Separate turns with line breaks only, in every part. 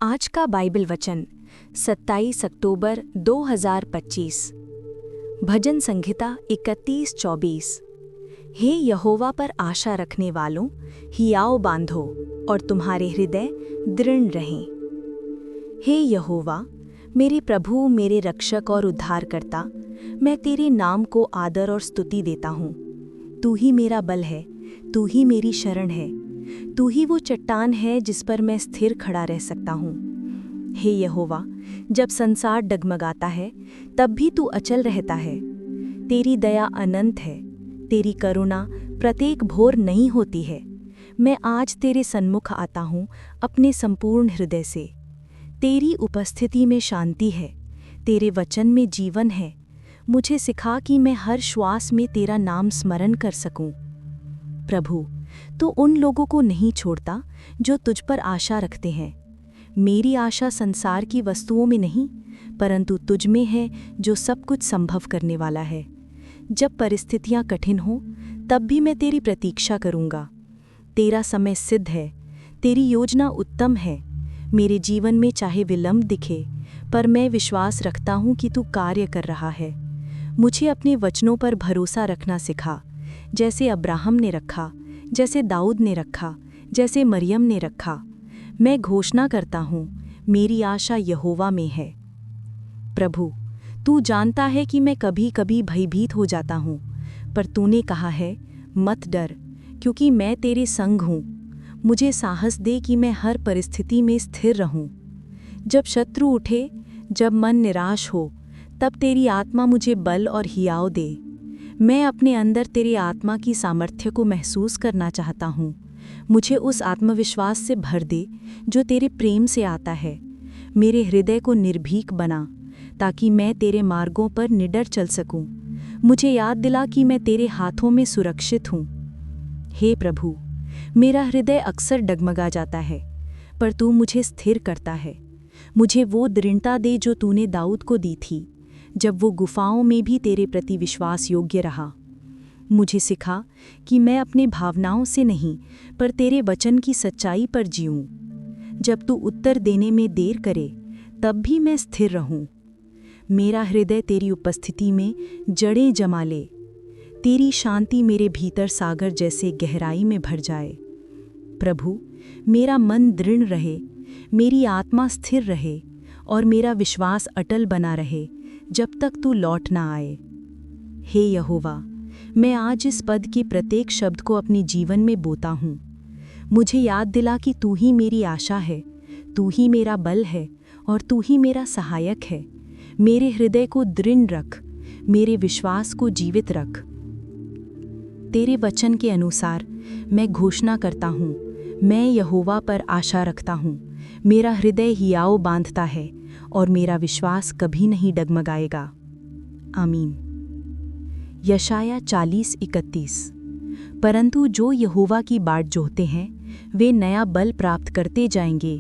आज का बाइबल वचन 27 अक्टूबर 2025। भजन संहिता 31:24। हे यहोवा पर आशा रखने वालों, हियाव बांधो और तुम्हारे हृदय दृढ़ रहें। हे यहोवा, मेरे प्रभु, मेरे रक्षक और उद्धारकर्ता, मैं तेरे नाम को आदर और स्तुति देता हूँ। तू ही मेरा बल है, तू ही मेरी शरण है, तू ही वो चट्टान है जिस पर मैं स्थिर खड़ा रह सकता हूँ। हे यहोवा, जब संसार डगमगाता है तब भी तू अचल रहता है। तेरी दया अनंत है, तेरी करुणा प्रत्येक भोर नहीं होती है। मैं आज तेरे सन्मुख आता हूँ अपने संपूर्ण हृदय से। तेरी उपस्थिति में शांति है, तेरे वचन में जीवन है। मुझे सिखा कि मैं हर श्वास में तेरा नाम स्मरण कर सकूं। प्रभु, तू उन लोगों को नहीं छोड़ता जो तुझ पर आशा रखते हैं। मेरी आशा संसार की वस्तुओं में नहीं, परंतु तुझ में है जो सब कुछ संभव करने वाला है। जब परिस्थितियां कठिन हों तब भी मैं तेरी प्रतीक्षा करूंगा। तेरा समय सिद्ध है, तेरी योजना उत्तम है। मेरे जीवन में चाहे विलंब दिखे, पर मैं विश्वास रखता हूं कि तू कार्य कर रहा है। मुझे अपने वचनों पर भरोसा रखना सिखा, जैसे अब्राहम ने रखा, जैसे दाऊद ने रखा, जैसे मरियम ने रखा। मैं घोषणा करता हूँ, मेरी आशा यहोवा में है। प्रभु, तू जानता है कि मैं कभी कभी भयभीत हो जाता हूँ, पर तूने कहा है, मत डर, क्योंकि मैं तेरे संग हूँ। मुझे साहस दे कि मैं हर परिस्थिति में स्थिर रहूँ। जब शत्रु उठे, जब मन निराश हो, तब तेरी आत्मा मुझे बल और हियाव दे। मैं अपने अंदर तेरी आत्मा की सामर्थ्य को महसूस करना चाहता हूँ। मुझे उस आत्मविश्वास से भर दे जो तेरे प्रेम से आता है। मेरे हृदय को निर्भीक बना, ताकि मैं तेरे मार्गों पर निडर चल सकूं। मुझे याद दिला कि मैं तेरे हाथों में सुरक्षित हूँ। हे प्रभु, मेरा हृदय अक्सर डगमगा जाता है, पर तू मुझे स्थिर करता है। मुझे वो दृढ़ता दे जो तूने दाऊद को दी थी, जब वो गुफाओं में भी तेरे प्रति विश्वास योग्य रहा। मुझे सिखा कि मैं अपने भावनाओं से नहीं, पर तेरे वचन की सच्चाई पर जीऊँ। जब तू उत्तर देने में देर करे, तब भी मैं स्थिर रहूँ। मेरा हृदय तेरी उपस्थिति में जड़ें जमा ले। तेरी शांति मेरे भीतर सागर जैसे गहराई में भर जाए। प्रभु, मेरा मन दृढ़ रहे, मेरी आत्मा स्थिर रहे और मेरा विश्वास अटल बना रहे जब तक तू लौट ना आए। हे यहोवा, मैं आज इस पद के प्रत्येक शब्द को अपने जीवन में बोता हूँ। मुझे याद दिला कि तू ही मेरी आशा है, तू ही मेरा बल है और तू ही मेरा सहायक है। मेरे हृदय को दृढ़ रख, मेरे विश्वास को जीवित रख। तेरे वचन के अनुसार मैं घोषणा करता हूँ, मैं यहोवा पर आशा रखता हूँ। मेरा हृदय हियाव बांधता है और मेरा विश्वास कभी नहीं डगमगाएगा। आमीन। यशाया 40:31। परंतु जो यहोवा की बाट जोहते हैं, वे नया बल प्राप्त करते जाएंगे।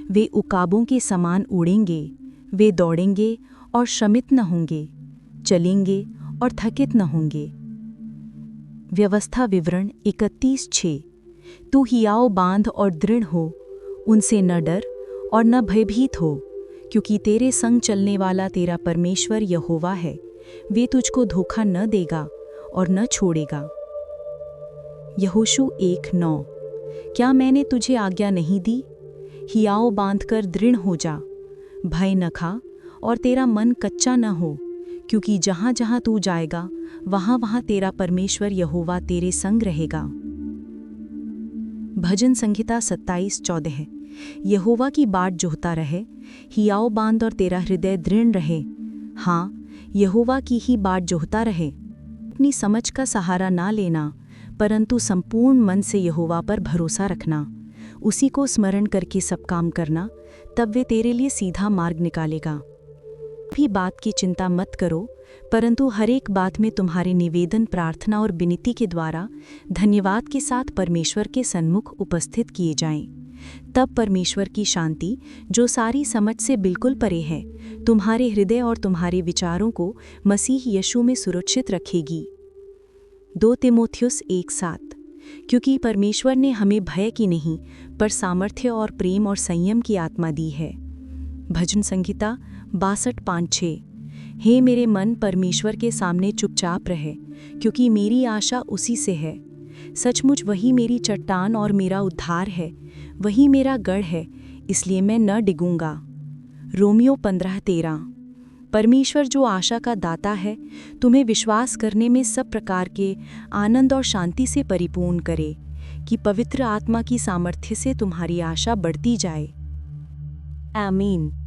वे उकाबों के समान उड़ेंगे, वे दौड़ेंगे और श्रमित न होंगे, चलेंगे और थकित न होंगे। व्यवस्था विवरण 31:6। तू हियाव बांध और दृढ़ हो, उनसे न डर और न भयभीत हो, क्योंकि तेरे संग चलने वाला तेरा परमेश्वर यहोवा है। वे तुझको धोखा न देगा और न छोड़ेगा। यहोशू 1:9। क्या मैंने तुझे आज्ञा नहीं दी? हियाव बांधकर दृढ़ हो जा, भय न खा और तेरा मन कच्चा न हो, क्योंकि जहाँ जहाँ तू जाएगा वहाँ वहाँ तेरा परमेश्वर यहोवा तेरे संग रहेगा। भजन संहिता 27:14। यहोवा की बाट जोहता रहे, हियाव बांध और तेरा हृदय दृढ़ रहे। हाँ, यहोवा की ही बाट जोहता रहे। अपनी समझ का सहारा ना लेना, परंतु संपूर्ण मन से यहोवा पर भरोसा रखना। उसी को स्मरण करके सब काम करना, तब वे तेरे लिए सीधा मार्ग निकालेगा। भी बात की चिंता मत करो, परंतु हर एक बात में तुम्हारे निवेदन, प्रार्थना और विनती के द्वारा धन्यवाद के साथ परमेश्वर के सन्मुख उपस्थित किए जाएं। तब परमेश्वर की शांति, जो सारी समझ से बिल्कुल परे है, तुम्हारे हृदय और तुम्हारे विचारों को मसीह यीशु में सुरक्षित रखेगी। 2 तीमुथियुस 1:7। क्योंकि परमेश्वर ने हमें भय की नहीं पर सामर्थ्य और प्रेम और संयम की आत्मा दी है। भजन संहिता 62:5। हे मेरे मन, परमेश्वर के सामने चुपचाप रहे, क्योंकि मेरी आशा उसी से है। सचमुच वही मेरी चट्टान और मेरा उद्धार है, वही मेरा गढ़ है, इसलिए मैं न डिगूंगा। रोमियो 15:13। परमेश्वर जो आशा का दाता है, तुम्हें विश्वास करने में सब प्रकार के आनंद और शांति से परिपूर्ण करे, कि पवित्र आत्मा की सामर्थ्य से तुम्हारी आशा बढ़ती जाए। आमीन।